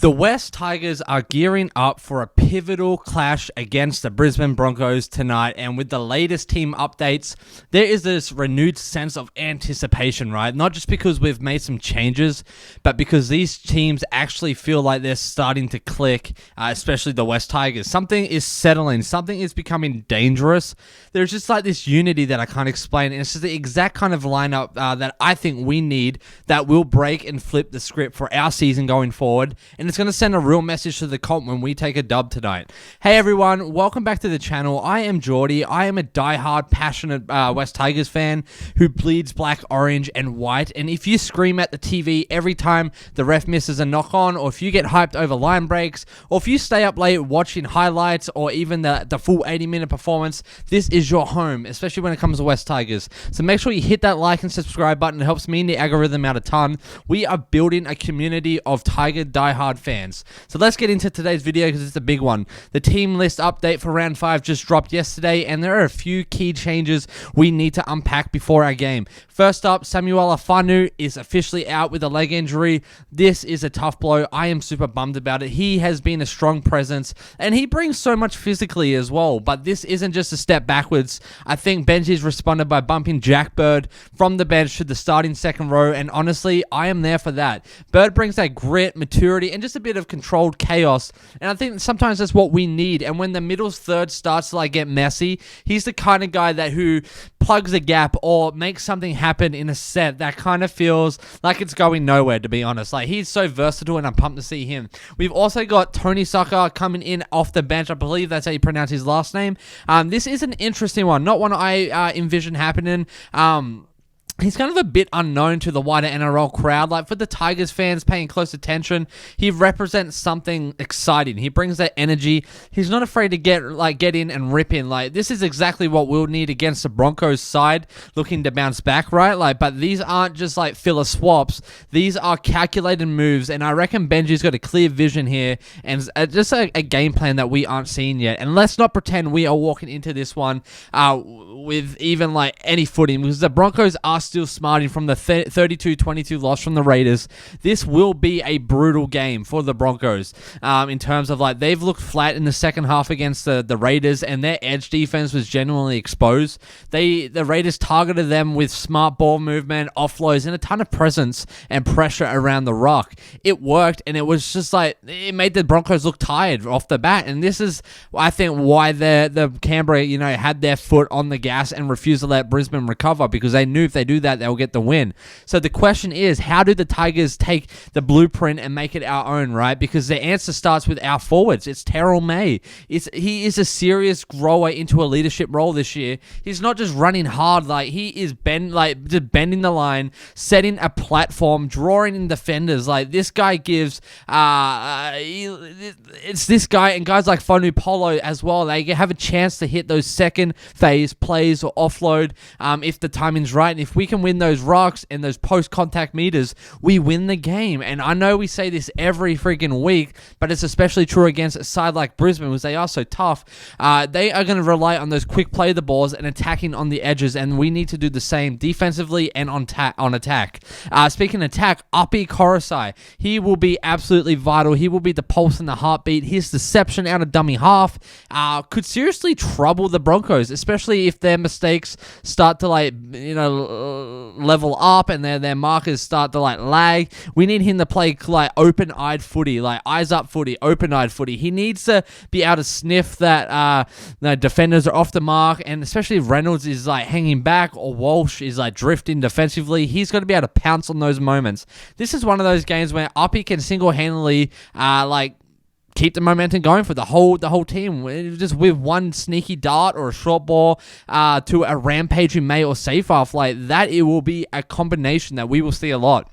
The West Tigers are gearing up for a pivotal clash against the Brisbane Broncos tonight, and with the latest team updates, there is this renewed sense of anticipation, right? Not just because we've made some changes, but because these teams actually feel like they're starting to click, especially the West Tigers. Something is settling, something is becoming dangerous. There's just like this unity that I can't explain, and it's just the exact kind of lineup that I think we need that will break and flip the script for our season going forward, and it's going to send a real message to the comp when we take a dub tonight. Hey everyone, welcome back to the channel. I am Geordie. I am a diehard, passionate West Tigers fan who bleeds black, orange, and white. And if you scream at the TV every time the ref misses a knock on, or if you get hyped over line breaks, or if you stay up late watching highlights, or even the full 80-minute performance, this is your home, especially when it comes to West Tigers. So make sure you hit that like and subscribe button. It helps me and the algorithm out a ton. We are building a community of Tiger diehard fans. So let's get into today's video because it's a big one. The team list update for round 5 just dropped yesterday, and there are a few key changes we need to unpack before our game. First up, Samuela Fainu is officially out with a leg injury. This is a tough blow. I am super bummed about it. He has been a strong presence, and he brings so much physically as well, but this isn't just a step backwards. I think Benji's responded by bumping Jack Bird from the bench to the starting second row, and honestly, I am there for that. Bird brings that grit, maturity, and just a bit of controlled chaos, and I think sometimes that's what we need. And when the middle third starts to like get messy, he's the kind of guy that who plugs a gap or makes something happen in a set that kind of feels like it's going nowhere, to be honest. Like, he's so versatile, and I'm pumped to see him. We've also got Tony Sukkar coming in off the bench. I believe that's how you pronounce his last name. This is an interesting one, not one I envision happening. He's kind of a bit unknown to the wider NRL crowd. Like, for the Tigers fans paying close attention, he represents something exciting. He brings that energy. He's not afraid to get in and rip in. Like, this is exactly what we'll need against the Broncos side looking to bounce back, right? Like, but these aren't just like filler swaps. These are calculated moves, and I reckon Benji's got a clear vision here and just a game plan that we aren't seeing yet. And let's not pretend we are walking into this one with even like any footing, because the Broncos are still smarting from the 32-22 loss from the Raiders. This will be a brutal game for the Broncos in terms of like they've looked flat in the second half against the Raiders, and their edge defense was genuinely exposed. The Raiders targeted them with smart ball movement, offloads, and a ton of presence and pressure around the rock. It worked, and it was just like it made the Broncos look tired off the bat. And this is, I think, why the Canberra had their foot on the gas and refused to let Brisbane recover, because they knew if they do that, they'll get the win. So the question is, how do the Tigers take the blueprint and make it our own, right? Because the answer starts with our forwards. It's Jarome. He is a serious grower into a leadership role this year. He's not just running hard, like he is just bending the line, setting a platform, drawing in defenders. Like, this guy gives it's this guy and guys like Fainu Polo as well. They have a chance to hit those second phase plays or offload if the timing's right. And if we can win those rocks and those post-contact meters, we win the game. And I know we say this every freaking week, but it's especially true against a side like Brisbane, because they are so tough. They are going to rely on those quick play the balls and attacking on the edges, and we need to do the same defensively and on attack. Speaking of attack, Api Korosai, he will be absolutely vital. He will be the pulse and the heartbeat. His deception out of dummy half could seriously trouble the Broncos, especially if their mistakes start to level up and their markers start to lag. We need him to play open-eyed footy, eyes up footy, open-eyed footy. He needs to be able to sniff that defenders are off the mark, and especially if Reynolds is hanging back or Walsh is drifting defensively, he's got to be able to pounce on those moments. This is one of those games where Uppy can single-handedly keep the momentum going for the whole team, just with one sneaky dart or a short ball to a rampaging May or safe off like that. It will be a combination that we will see a lot.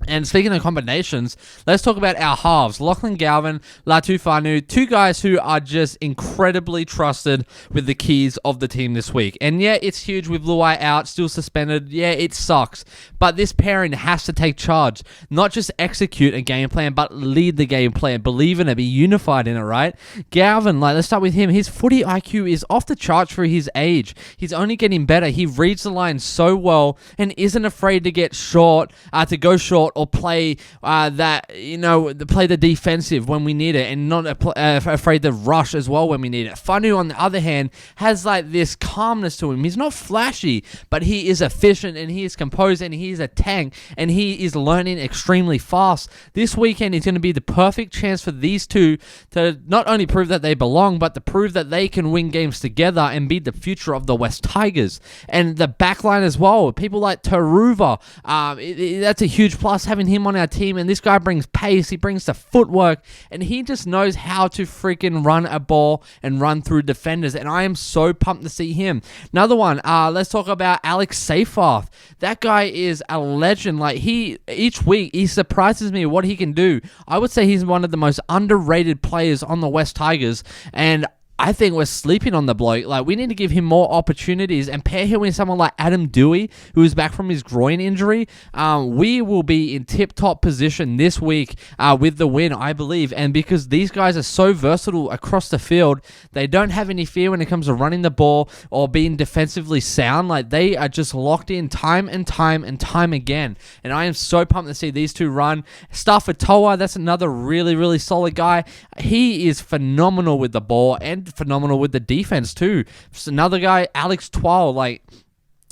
And speaking of combinations, let's talk about our halves. Lachlan Galvin, Fainu, two guys who are just incredibly trusted with the keys of the team this week. And yeah, it's huge with Luai out, still suspended. Yeah, it sucks. But this pairing has to take charge. Not just execute a game plan, but lead the game plan. Believe in it, be unified in it, right? Galvin, let's start with him. His footy IQ is off the charts for his age. He's only getting better. He reads the line so well and isn't afraid to get short, to go short short or play play the defensive when we need it, and not afraid to rush as well when we need it. Fainu, on the other hand, has like this calmness to him. He's not flashy, but he is efficient and he is composed and he is a tank and he is learning extremely fast. This weekend is going to be the perfect chance for these two to not only prove that they belong, but to prove that they can win games together and be the future of the West Tigers. And the backline as well, people like Turuva, that's a huge plus having him on our team. And this guy brings pace, he brings the footwork, and he just knows how to freaking run a ball and run through defenders. And I am so pumped to see him. Another one, let's talk about Alex Seyfarth. That guy is a legend. Like, each week he surprises me what he can do. I would say he's one of the most underrated players on the West Tigers, and I think we're sleeping on the bloke. Like, we need to give him more opportunities and pair him with someone like Adam Dewey, who is back from his groin injury. We will be in tip-top position this week with the win, I believe. And because these guys are so versatile across the field, they don't have any fear when it comes to running the ball or being defensively sound. Like, they are just locked in time and time and time again. And I am so pumped to see these two run. Stafford Toa, that's another really, really solid guy. He is phenomenal with the ball and phenomenal with the defense too. Just another guy, Alex Twal, like,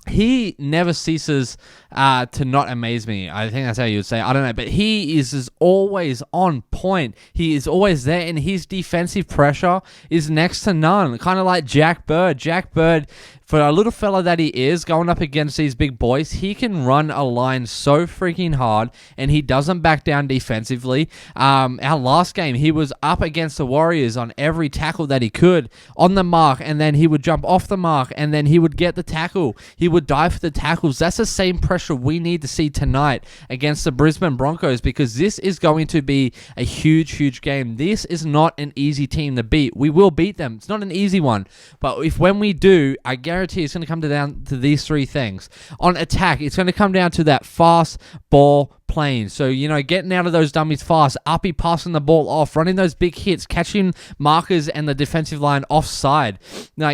he never ceases to not amaze me. I think that's how you would say. I don't know, but he is always on point. He is always there, and his defensive pressure is next to none. Kind of like Jack Bird. Jack Bird, for a little fella that he is, going up against these big boys, he can run a line so freaking hard, and he doesn't back down defensively. Our last game, he was up against the Warriors on every tackle that he could, on the mark, and then he would jump off the mark, and then he would get the tackle. He would dive for the tackles. That's the same pressure we need to see tonight against the Brisbane Broncos, because this is going to be a huge, huge game. This is not an easy team to beat. We will beat them. It's not an easy one, but when we do, I guarantee it's going to come down to these three things. On attack, it's going to come down to that fast ball playing. So, getting out of those dummies fast, uppy passing the ball off, running those big hits, catching markers and the defensive line offside,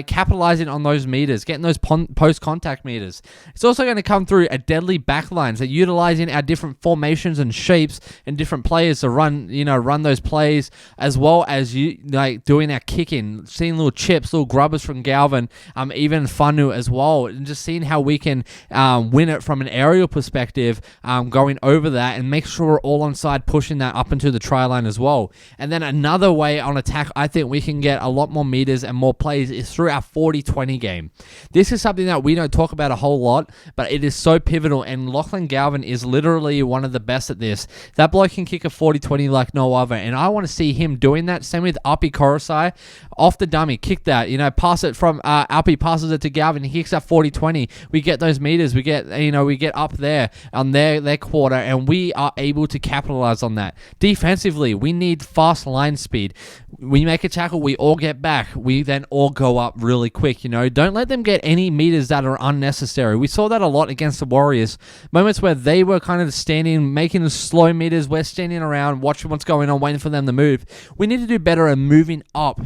capitalizing on those meters, getting those post-contact meters. It's also going to come through a deadly backline, so utilizing our different formations and shapes and different players to run those plays, as well as doing our kicking, seeing little chips, little grubbers from Galvin, even Fainu as well, and just seeing how we can win it from an aerial perspective, going over that, and make sure we're all on side, pushing that up into the try line as well. And then another way on attack, I think we can get a lot more meters and more plays, is through our 40-20 game. This is something that we don't talk about a whole lot, but it is so pivotal, and Lachlan Galvin is literally one of the best at this. That bloke can kick a 40-20 like no other, and I want to see him doing that. Same with Api Korosai, off the dummy, kick that, pass it from Api, passes it to Galvin, he kicks that 40-20. We get those meters, we get up there on their quarter, and we are able to capitalize on that. Defensively, we need fast line speed. We make a tackle, we all get back. We then all go up really quick, Don't let them get any meters that are unnecessary. We saw that a lot against the Warriors. Moments where they were kind of standing, making slow meters. We're standing around, watching what's going on, waiting for them to move. We need to do better at moving up,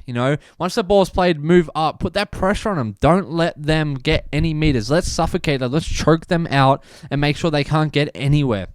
Once the ball's played, move up. Put that pressure on them. Don't let them get any meters. Let's suffocate them. Let's choke them out and make sure they can't get anywhere.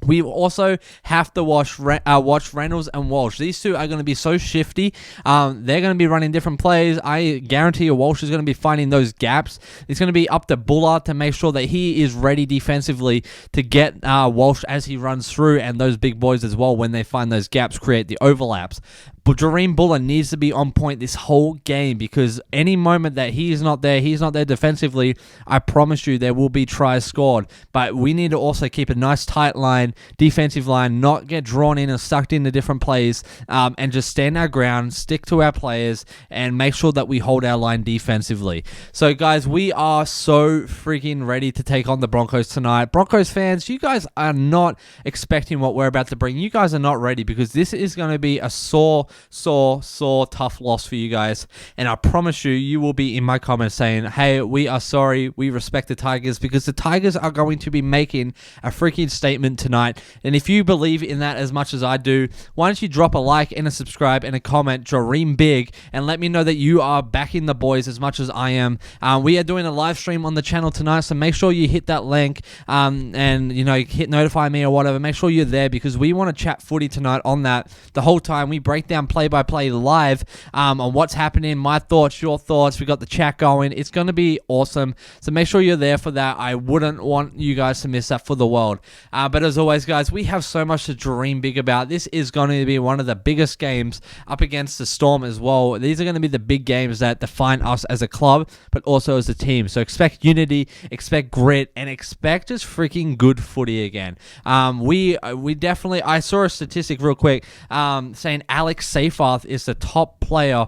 We also have to watch Reynolds and Walsh. These two are going to be so shifty. They're going to be running different plays. I guarantee you Walsh is going to be finding those gaps. It's going to be up to Bullard to make sure that he is ready defensively to get Walsh as he runs through, and those big boys as well, when they find those gaps, create the overlaps. But Jarome Buller needs to be on point this whole game, because any moment that he's not there defensively, I promise you there will be tries scored. But we need to also keep a nice tight line, defensive line, not get drawn in and sucked into different plays, and just stand our ground, stick to our players, and make sure that we hold our line defensively. So guys, we are so freaking ready to take on the Broncos tonight. Broncos fans, you guys are not expecting what we're about to bring. You guys are not ready, because this is going to be a sore tough loss for you guys. And I promise you will be in my comments saying, hey, we are sorry, we respect the Tigers, because the Tigers are going to be making a freaking statement tonight. And if you believe in that as much as I do, why don't you drop a like and a subscribe and a comment, dream big, and let me know that you are backing the boys as much as I am. We are doing a live stream on the channel tonight, so make sure you hit that link and hit notify me or whatever. Make sure you're there, because we want to chat footy tonight on that the whole time. We break down play-by-play live on what's happening, my thoughts, your thoughts. We got the chat going. It's going to be awesome, so make sure you're there for that. I wouldn't want you guys to miss that for the world. But as always, guys, we have so much to dream big about. This is going to be one of the biggest games up against the Storm as well. These are going to be the big games that define us as a club, but also as a team. So expect unity, expect grit, and expect just freaking good footy again. We definitely, I saw a statistic real quick saying Alex Seyfarth is the top player,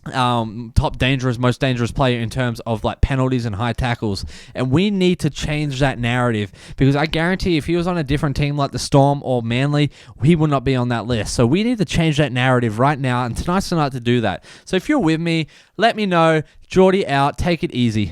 most dangerous player in terms of like penalties and high tackles, and we need to change that narrative, because I guarantee if he was on a different team like the Storm or Manly, he would not be on that list. So we need to change that narrative right now, and tonight's the night to do that. So if you're with me, let me know. Geordie out, take it easy.